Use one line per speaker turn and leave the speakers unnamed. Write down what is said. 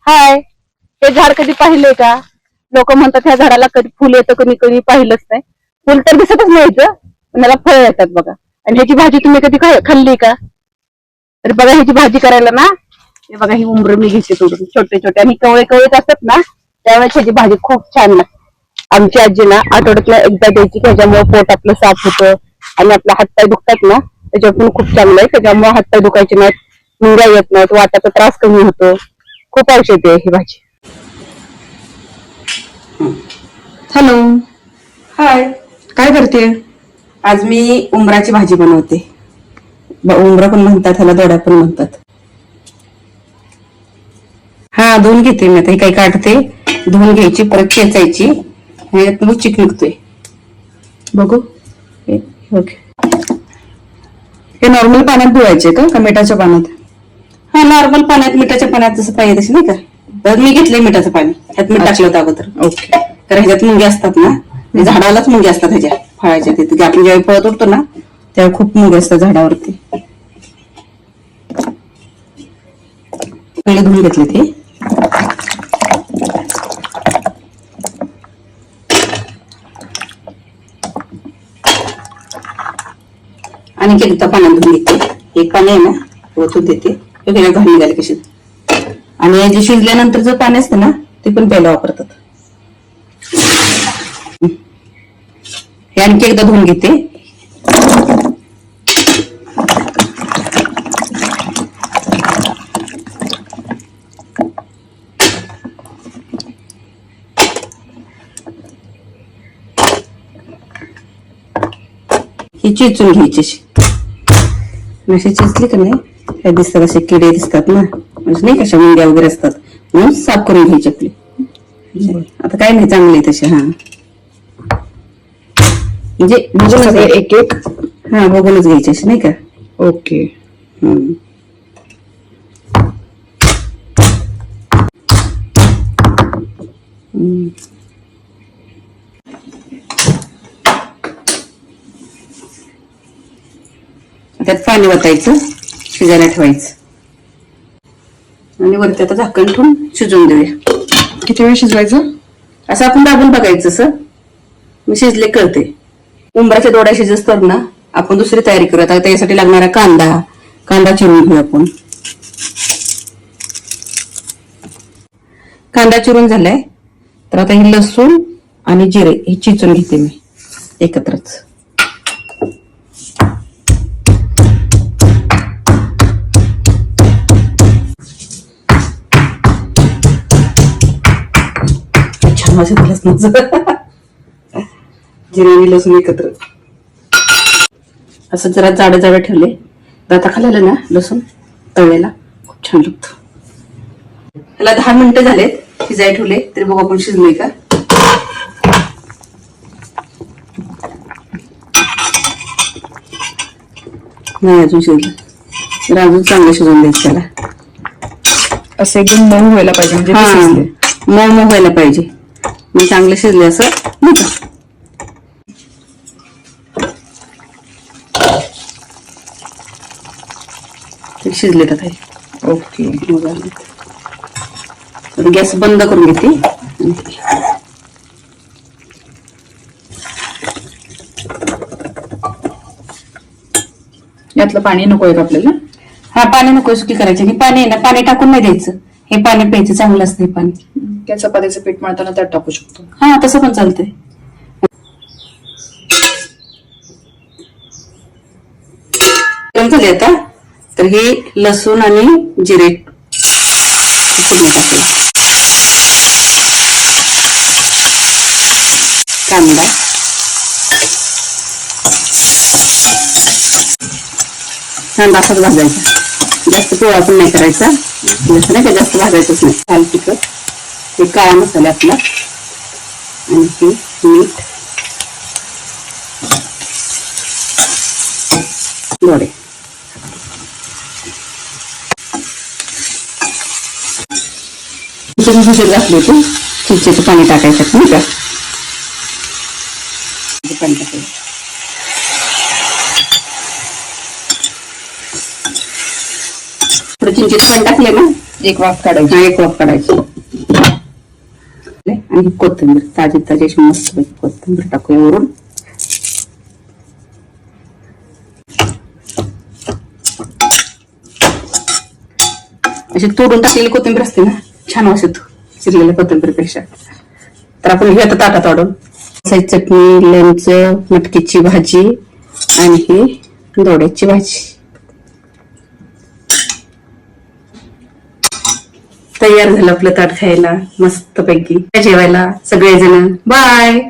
हाय, हे झाड कधी पाहिलंय का? लोक म्हणतात ह्या झाडाला कधी फुल येतं, कधी कधी पाहिलंच नाही. फुल तर दिसतच नाही इथं, पण याला फळ येतात बघा. आणि ह्याची भाजी तुम्ही कधी खाल्ली का? तर बघा ह्याची भाजी करायला ना, हे बघा ही उंबर मी घेते तोडून छोटे छोटे आणि कवळे कवळेच असतात ना, त्यावेळेस ह्याची भाजी खूप छान लागते. आमची आजी ना आठवड्यातला एकदा द्यायची, त्याच्यामुळे पोट आपलं साफ होतं आणि आपला हातपाय दुखतात ना त्याच्यातून खूप चांगलं आहे. त्याच्यामुळे हातपाय दुखायचे नाहीत, मुंग्या येत नाहीत, वाटाचा त्रास कमी होतो. खूप औषधी आहे ही भाजी.
हॅलो,
हाय,
काय करते?
आज मी उंबराची भाजी बनवते. उंबरा पण म्हणतात, ह्याला दोड्या पण म्हणतात. हा, धुवून घेते मी आता. हे काही काढते, धुवून घ्यायची, परत चेचायची. ह्याच्यात चिक निघतोय
बघू.
ओके.
हे नॉर्मल पाण्यात धुवायचे का मिठाच्या पाण्यात?
हा, नॉर्मल पाण्यात, मिठाच्या पाण्यात जसं पाहिजे तसे, नाही का? तर मी घेतलंय मिठाचं पाणी, ह्यात मीठ टाकलं होतं अगोदर.
ओके.
तर ह्याच्यात मुंग्या असतात ना, झाडालाच मुंग्या असतात ह्याच्या फळाच्या. तिथे आपण ज्यावेळी फळ तोडतो ना, तेव्हा खूप मुंग्या असतात झाडावरती. पहिले धुवून घेतले ते. आणि एकदा पाण्यात धुवून घेते. एक पाणी आहे ना, ओतून देते. घाण निघाले कशी. आणि जे शिजल्यानंतर जे पाणी असतं ना, ते पण प्यायला वापरतात. हे आणखी एकदा धुवून घेते. ही चेचून घ्यायची अशी चेचली का नाही, काय दिसतात असे किडे दिसतात ना, म्हणजे नाही कशा मुंग्या वगैरे असतात, म्हणून साफ करून घ्यायची आपली. आता काय नाही, चांगले तसे. हा, म्हणजे बघूनच
एक एक.
हा, बघूनच घ्यायचे असे, नाही का?
ओके.
त्यात पाणी वतायचं, शिजायला ठेवायचं आणि वरती आता झाकण ठेवून शिजवून देऊया.
किती वेळ शिजवायचं?
असं आपण दाबून बघायचं. असं मी शिजले कळते. उंबराच्या दोड्या शिजत ना, आपण दुसरी तयारी करूया. आता त्यासाठी लागणारा कांदा चिरून घेऊ आपण. कांदा चिरून झालाय, तर आता ही लसूण आणि जिरे हे चिचून घेते मी एकत्रच. छान वाजत लसणाचं. जिरे आणि लसूण एकत्र असं जरा जाडे जाडे ठेवले, दाता खाल्लेलं ना लसूण तळलेला, खूप छान लागतो. त्याला 10 मिनिटं झालेत शिजाय ठेवले, तरी बघू आपण शिजलोय का. नाही अजून शिजलं, तर अजून चांगलं शिजवून द्यायचं त्याला.
असं एकदम मऊ व्हायला पाहिजे, म्हणजे ते शिजले.
मऊ मऊ व्हायला पाहिजे, मग चांगले शिजले असं, नाही का? शिजले तर काही.
ओके.
गॅस बंद करून घेते.
यातलं पाणी नकोय का आपल्याला?
हा, पाणी नको सुकी करायचे. हे पाणी आहे ना, पाणी टाकून नाही द्यायचं. हे पाणी प्यायचं, चांगलं असतं हे पाणी.
त्या चपातीचं पीठ मळताना त्यात टाकू शकतो.
हा, तसं पण चालतंय. झाले आता, तर हे लसूण आणि जिरे टाकले, कांदा, कांदा असाच भाजायचा. जास्त पोळा पण नाही करायचा, जसं नाही का, जास्त भाजायचंच नाही. लाल तिखट, हे काळा मसाला आपला, आणि हे मीठ, दोडे. भुसर घातले ते चिंचेचं पाणी टाकायचं, नाही का? पाणी टाकायचं. थोडं चिंचेचं पाणी टाकले ना,
एक वाफ काढायची.
हा, एक वाफ काढायची. आणि कोथिंबीर ताजी ताजी अशी मस्त कोथिंबीर टाकूया वरून. अशी तोडून टाकलेली कोथिंबीर असते ना, छान वास येतो चिरलेल्या कोथिंबीरपेक्षा. तर आपण हे आता ताटात वाढून चटणी, लोणचं, मटकीची भाजी आणि ही दोड्याची भाजी तयार झालं आपलं ताट खायला मस्त पैकी. जेवायला सगळेजण. बाय.